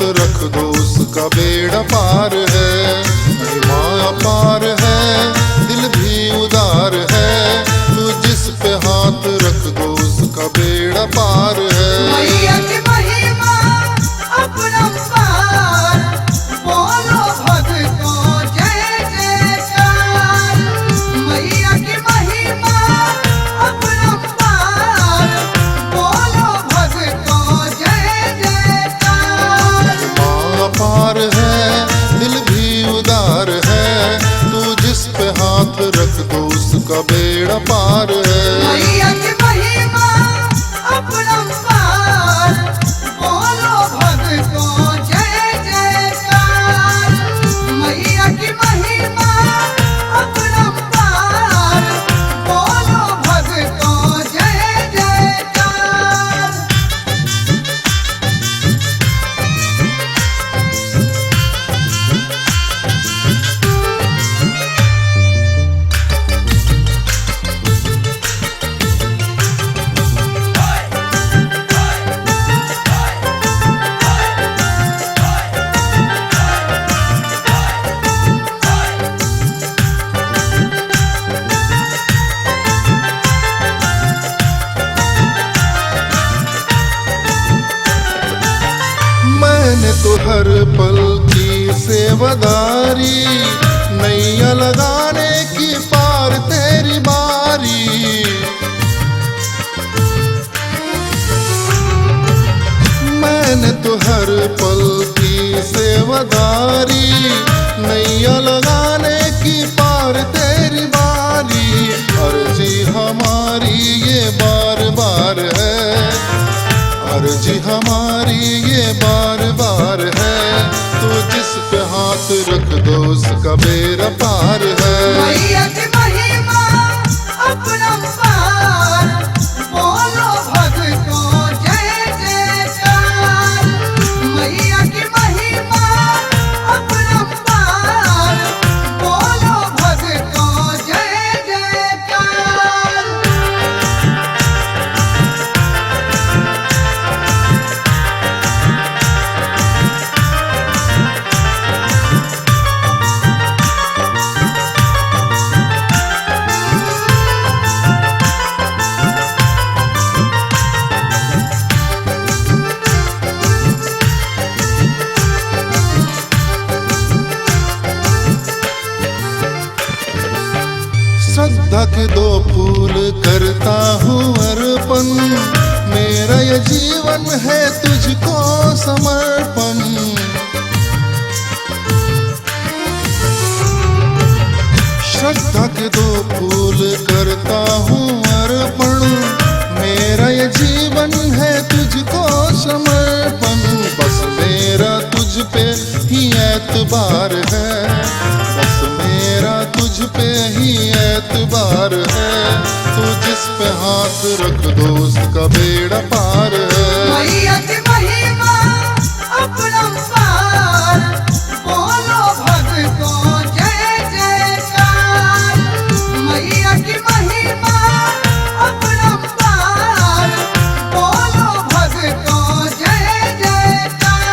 हाथ रख दो उसका बेड़ा पार है। महिमा अपार है, दिल भी उदार है, तू जिस पे हाथ रख दो उसका बेड़ा पार है। मैया की महिमा अपरंपार, बोलो भक्तों जय जयकार। मैया की महिमा अपरंपार, बोलो भक्तों जय जयकार। महिमा अपार है, दिल भी उदार है, तू जिस पे हाथ रख दो उसका बेड़ा पार है। मैया की महिमा अपरंपार, बोलो भक्तों जय जयकार। मैया की महिमा अपरंपार, बोलो भक्तों जय जयकार। मैंने तो हर पल की सेवादारी, नैया लगाने की पार तेरी बारी। मैंने तो हर पल की सेवादारी, नैया लगाने की पार तेरी बारी। अर्जी हमारी ये बार बार है, अर्जी हमारी ये बार बार है, तू जिस पे हाथ रख दो उसका बेड़ा पार है। मैया की महिमा अपरंपार, बोलो भक्तों जय जयकार। मैया की महिमा अपरंपार, बोलो भक्तों जय जयकार। श्रद्धा के दो फूल करता हूँ अर्पण, मेरा ये जीवन है तुझको समर्पण। श्रद्धा के दो फूल करता हूँ अर्पण, मेरा ये जीवन है तुझको समर्पण। बस मेरा तुझ पे ही एतबार है, बस मेरा तुझ पे ही एतबार है, तू जिस पे हाथ रख दो उसका बेड़ा पार है। मैया की महिमा अपरंपार, बोलो भक्तों जय जयकार। मैया की महिमा अपरंपार, बोलो भक्तों जय जयकार।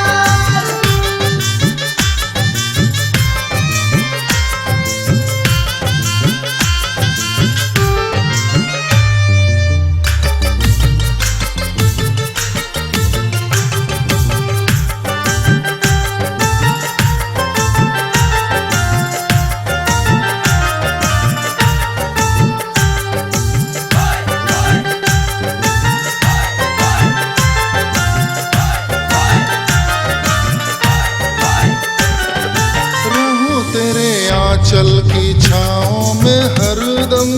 चल की छाओं में हरदम,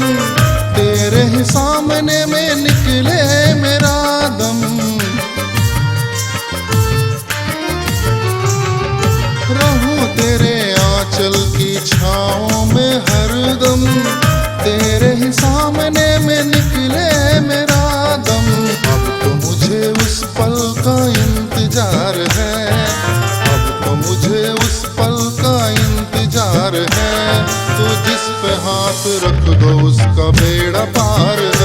तेरे ही सामने में निकले मेरा दम। रहूं तेरे आंचल की छाओं में हरदम, तेरे ही सामने में निकले मेरा दम। अब तो मुझे उस पल का इंतजार है, अब तो मुझे उस पल का इंतजार है, तू जिस पे हाथ रख दो उसका बेड़ा पार है।